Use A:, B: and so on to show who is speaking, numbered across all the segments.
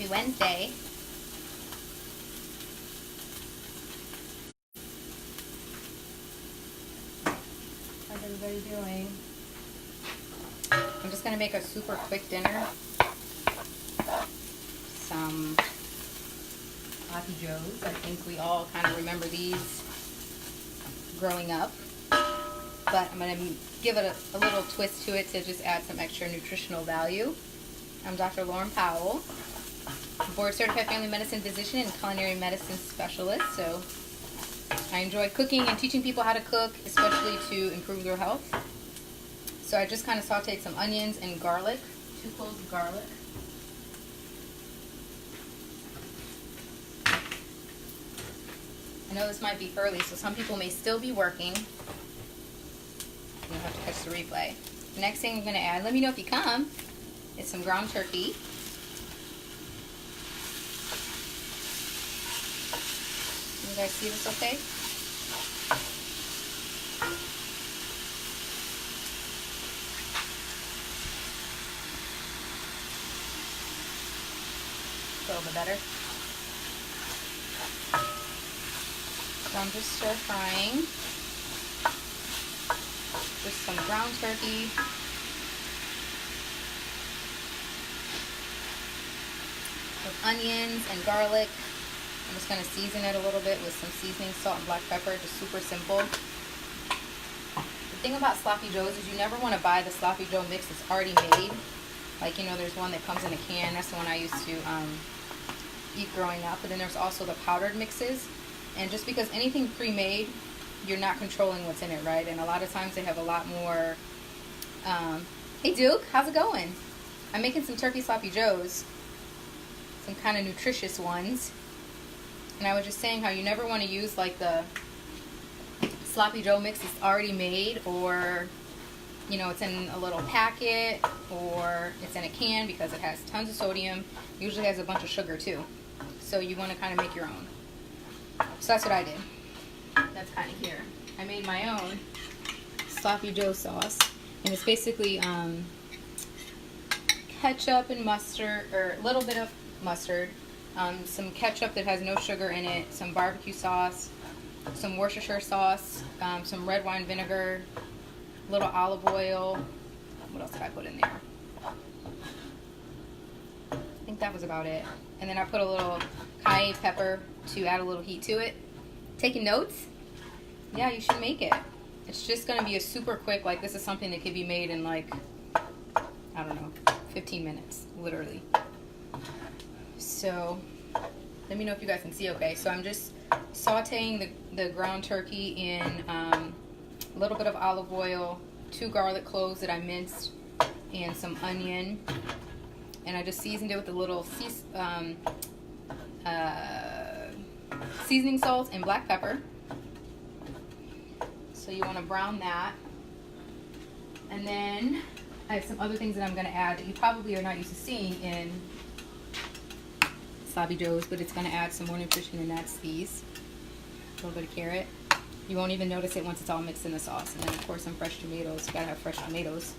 A: Happy Wednesday. How's everybody doing? I'm just going to make a super quick dinner. Some Sloppy Joes. I think we all kind of remember these growing up. But I'm going to give it a little twist to it to just add some extra nutritional value. I'm Dr. Lauren Powell, board certified family medicine physician and culinary medicine specialist. So I enjoy cooking and teaching people how to cook, especially to improve their health. So I just kind of sauteed some onions and garlic, 2 cloves of garlic. I know this might be early, so some people may still be working. You'll have to catch the replay. The next thing I'm going to add, let me know if you come, is some ground turkey. You guys see this okay? A little bit better. So I'm just stir frying. Just some ground turkey. With onions and garlic. I'm just going to season it a little bit with some seasoning, salt, and black pepper. Just super simple. The thing about Sloppy Joes is you never want to buy the Sloppy Joe mix that's already made. Like, you know, there's one that comes in a can. That's the one I used to eat growing up. But then there's also the powdered mixes. And just because anything pre-made, you're not controlling what's in it, right? And a lot of times they have a lot more... hey, Duke, how's it going? I'm making some turkey Sloppy Joes. Some kind of nutritious ones. And I was just saying how you never want to use like the Sloppy Joe mix that's already made, or you know, it's in a little packet, or it's in a can, because it has tons of sodium. Usually has a bunch of sugar too. So you want to kind of make your own. So that's what I did. That's kind of here. I made my own Sloppy Joe sauce, and it's basically ketchup and mustard, or a little bit of mustard, some ketchup that has no sugar in it, some barbecue sauce, some Worcestershire sauce, some red wine vinegar, a little olive oil. What else did I put in there? I think that was about it. And then I put a little cayenne pepper to add a little heat to it. Taking notes? Yeah, you should make it. It's just going to be a super quick, like this is something that could be made in like, I don't know, 15 minutes, literally. So, let me know if you guys can see okay. So I'm just sauteing the ground turkey in a little bit of olive oil, 2 garlic cloves that I minced, and some onion. And I just seasoned it with a little seasoning salt and black pepper. So you want to brown that. And then I have some other things that I'm going to add that you probably are not used to seeing in Sloppy Joes, but it's going to add some more nutrition, and that's these. A little bit of carrot. You won't even notice it once it's all mixed in the sauce. And then of course some fresh tomatoes. You gotta have fresh tomatoes.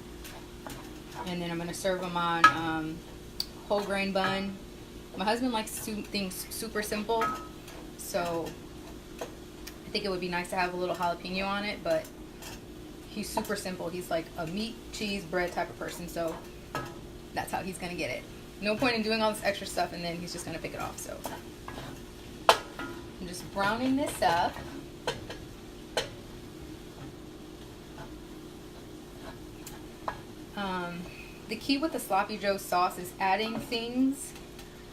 A: And then I'm going to serve them on whole grain bun. My husband likes things super simple, so I think it would be nice to have a little jalapeno on it, but he's super simple. He's like a meat, cheese, bread type of person, so that's how he's going to get it. No point in doing all this extra stuff and then he's just going to pick it off. So I'm just browning this up. The key with the Sloppy Joe sauce is adding things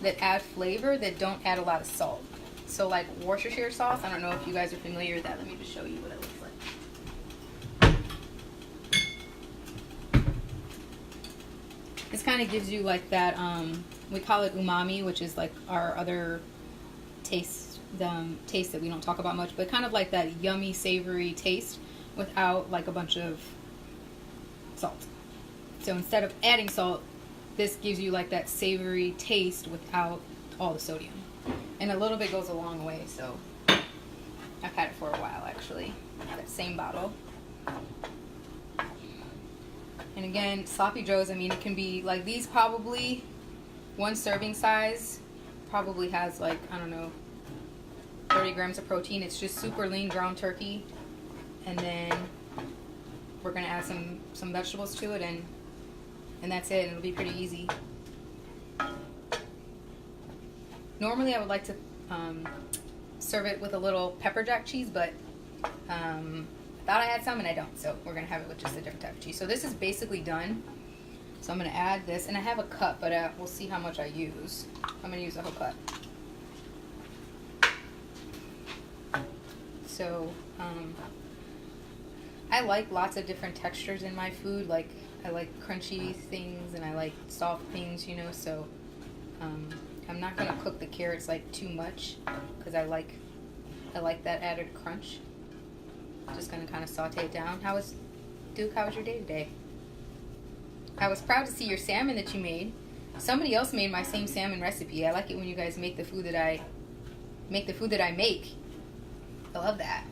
A: that add flavor that don't add a lot of salt. So like Worcestershire sauce, I don't know if you guys are familiar with that. Let me just show you what it looks like. This kind of gives you like that, we call it umami, which is like our other taste that we don't talk about much, but kind of like that yummy, savory taste without like a bunch of salt. So instead of adding salt, this gives you like that savory taste without all the sodium. And a little bit goes a long way, so I've had it for a while actually. That same bottle. And again, Sloppy Joes, I mean, it can be like these probably one serving size probably has like, I don't know, 30 grams of protein. It's just super lean ground turkey. And then we're gonna add some vegetables to it, and that's it. And it'll be pretty easy. Normally I would like to serve it with a little pepper jack cheese, but I thought I had some and I don't, so we're gonna have it with just a different type of cheese. So this is basically done. So I'm gonna add this, and I have a cup, but we'll see how much I use. I'm gonna use a whole cup. So I like lots of different textures in my food. Like I like crunchy things and I like soft things, you know. So I'm not gonna cook the carrots like too much because I like that added crunch. Just gonna kind of saute it down. Duke, how was your day today? I was proud to see your salmon that you made. Somebody else made my same salmon recipe. I like it when you guys make the food that I make. I love that.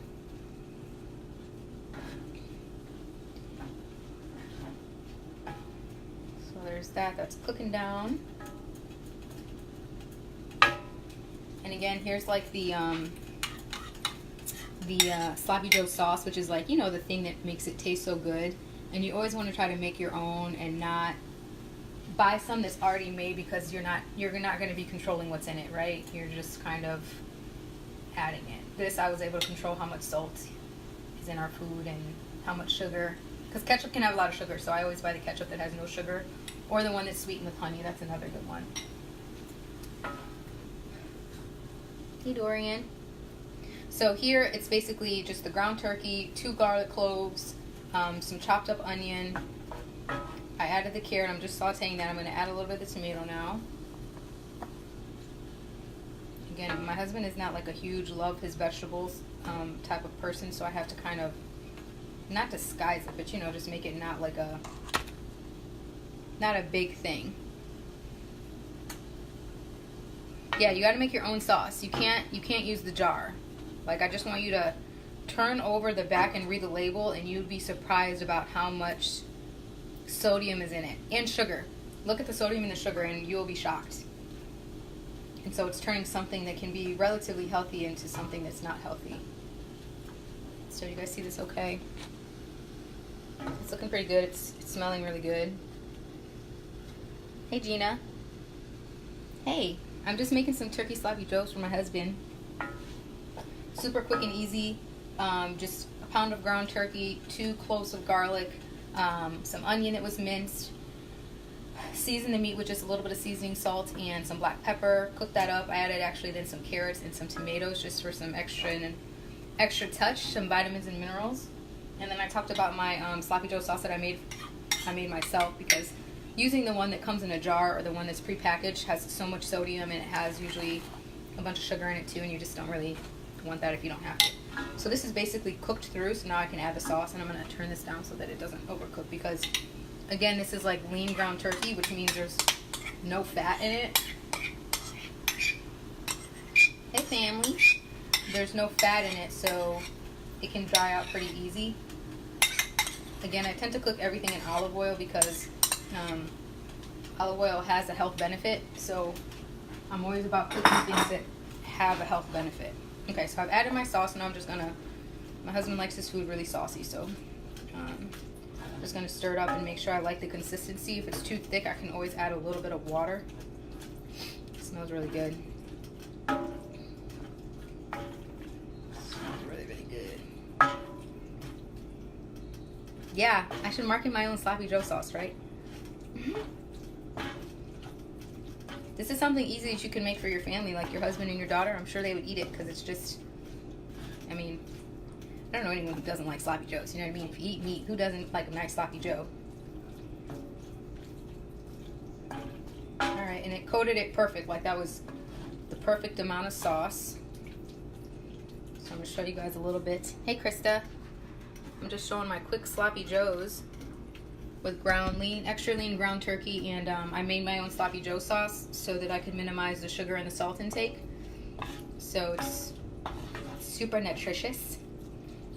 A: So there's that. That's cooking down. And again, here's like the sloppy joe sauce, which is like, you know, the thing that makes it taste so good. And you always want to try to make your own and not buy some that's already made, because you're not going to be controlling what's in it, right? You're just kind of adding it. This, I was able to control how much salt is in our food and how much sugar, because ketchup can have a lot of sugar, so I always buy the ketchup that has no sugar, or the one that's sweetened with honey. That's another good one. Hey, Dorian. So here it's basically just the ground turkey, 2 garlic cloves, some chopped up onion. I added the carrot. I'm just sauteing that. I'm going to add a little bit of the tomato now. Again, my husband is not like a huge love his vegetables type of person, so I have to kind of not disguise it, but you know, just make it not a big thing. Yeah, you got to make your own sauce. You can't use the jar. Like, I just want you to turn over the back and read the label, and you'd be surprised about how much sodium is in it, and sugar. Look at the sodium and the sugar and you'll be shocked. And so it's turning something that can be relatively healthy into something that's not healthy. So you guys see this okay? It's looking pretty good. It's smelling really good. Hey, Gina. Hey, I'm just making some turkey sloppy joes for my husband. Super quick and easy. Just a pound of ground turkey, 2 cloves of garlic, some onion that was minced. Season the meat with just a little bit of seasoning salt and some black pepper. Cook that up. I added actually then some carrots and some tomatoes just for some extra touch, some vitamins and minerals. And then I talked about my sloppy joe sauce that I made myself, because using the one that comes in a jar or the one that's prepackaged has so much sodium, and it has usually a bunch of sugar in it too, and you just don't really want that if you don't have to. So this is basically cooked through, so now I can add the sauce, and I'm going to turn this down so that it doesn't overcook, because again, this is like lean ground turkey, which means there's no fat in it. Hey, family. There's no fat in it, so it can dry out pretty easy. Again, I tend to cook everything in olive oil because olive oil has a health benefit, so I'm always about cooking things that have a health benefit. Okay, so I've added my sauce, and I'm just gonna, my husband likes his food really saucy, so I'm just gonna stir it up and make sure I like the consistency. If it's too thick, I can always add a little bit of water. It smells really good. Smells really, really good. Yeah, I should market my own sloppy joe sauce, right? This is something easy that you can make for your family, like your husband and your daughter. I'm sure they would eat it, because it's just, I mean, I don't know anyone who doesn't like sloppy joes. You know what I mean? If you eat meat, who doesn't like a nice sloppy joe? Alright, and it coated it perfect. Like, that was the perfect amount of sauce. So I'm going to show you guys a little bit. Hey, Krista. I'm just showing my quick sloppy joes with extra lean ground turkey, and I made my own sloppy joe sauce so that I could minimize the sugar and the salt intake. So it's super nutritious.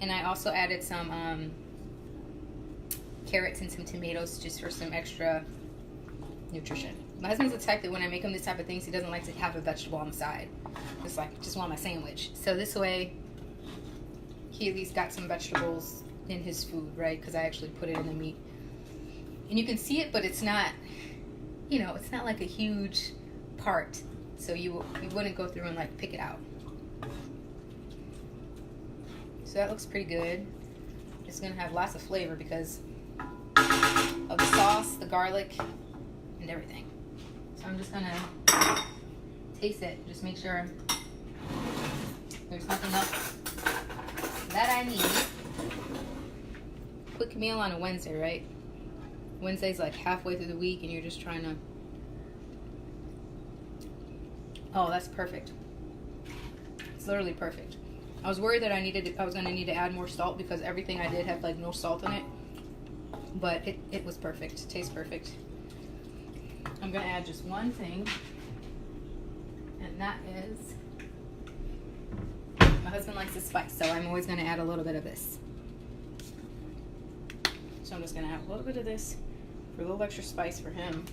A: And I also added some carrots and some tomatoes just for some extra nutrition. My husband's the type that when I make him this type of things, he doesn't like to have a vegetable on the side. Just want my sandwich. So this way, he at least got some vegetables in his food, right? Because I actually put it in the meat. And you can see it, but it's not, you know, it's not like a huge part. So you wouldn't go through and like pick it out. So that looks pretty good. It's gonna have lots of flavor because of the sauce, the garlic, and everything. So I'm just gonna taste it. Just make sure there's nothing else that I need. Quick meal on a Wednesday, right? Wednesday's like halfway through the week and you're just trying to... Oh, that's perfect. It's literally perfect. I was worried that I was gonna need to add more salt because everything I did had like no salt in it. But it was perfect. It tastes perfect. I'm gonna add just one thing. And that is... My husband likes the spice, so I'm always gonna add a little bit of this. So I'm just gonna add a little bit of this for a little extra spice for him.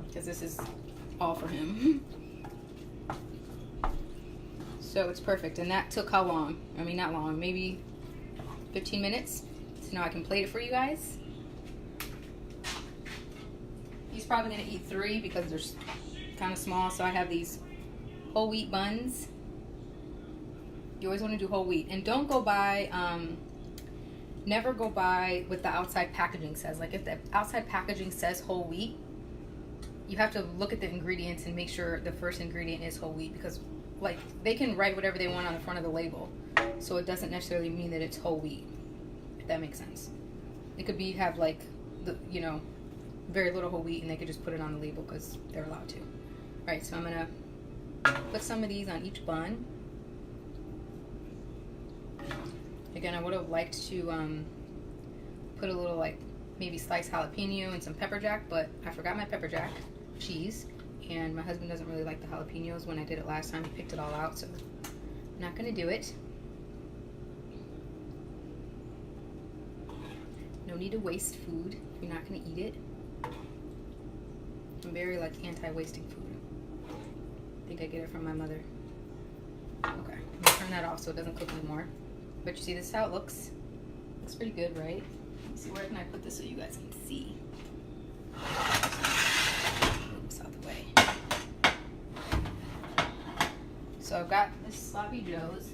A: Because this is all for him. So it's perfect. And that took how long? I mean, not long, maybe 15 minutes. So now I can plate it for you guys. He's probably gonna eat 3 because they're kind of small. So I have these whole wheat buns. You always want to do whole wheat. And don't go by, never go by what the outside packaging says. Like if the outside packaging says whole wheat, you have to look at the ingredients and make sure the first ingredient is whole wheat, because like they can write whatever they want on the front of the label. So it doesn't necessarily mean that it's whole wheat, if that makes sense. It could be have like, you know, very little whole wheat and they could just put it on the label because they're allowed to. Alright, so I'm going to put some of these on each bun. Again, I would have liked to put a little like maybe sliced jalapeno and some pepper jack, but I forgot my pepper jack cheese, and my husband doesn't really like the jalapenos. When I did it last time, he picked it all out, so I'm not going to do it. No need to waste food if you're not going to eat it. I'm very like anti-wasting food. I think I get it from my mother. Okay, I'm going to turn that off so it doesn't cook anymore. But you see, this is how it looks. Looks pretty good, right? Let's see, where can I put this so you guys can see? Oops, out the way. So I've got this sloppy joes.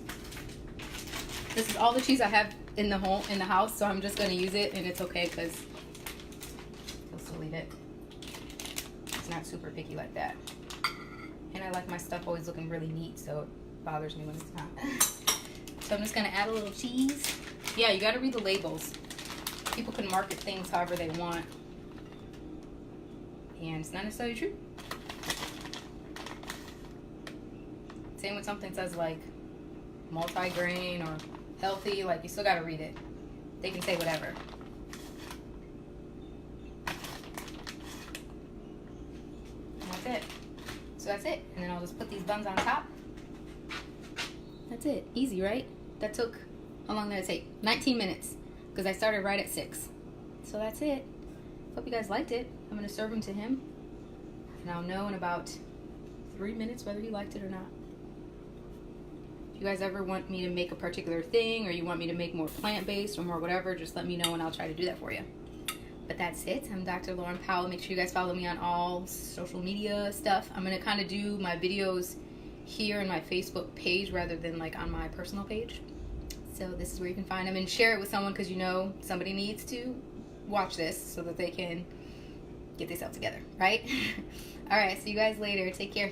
A: This is all the cheese I have in the house, so I'm just gonna use it, and it's okay because I'll still eat it. It's not super picky like that. And I like my stuff always looking really neat, so it bothers me when it's not. So I'm just gonna add a little cheese. Yeah, you gotta read the labels. People can market things however they want, and it's not necessarily true. Same when something says like multi-grain or healthy, like you still gotta read it. They can say whatever. And that's it. So that's it. And then I'll just put these buns on top. That's it. Easy, right? That took, how long did it take? 19 minutes. Because I started right at 6. So that's it. Hope you guys liked it. I'm going to serve them to him. And I'll know in about 3 minutes whether he liked it or not. If you guys ever want me to make a particular thing, or you want me to make more plant-based or more whatever, just let me know and I'll try to do that for you. But that's it. I'm Dr. Lauren Powell. Make sure you guys follow me on all social media stuff. I'm going to kind of do my videos here in my Facebook page rather than like on my personal page. So this is where you can find them, and share it with someone, because you know somebody needs to watch this so that they can get themselves together, right? All right, see you guys later. Take care.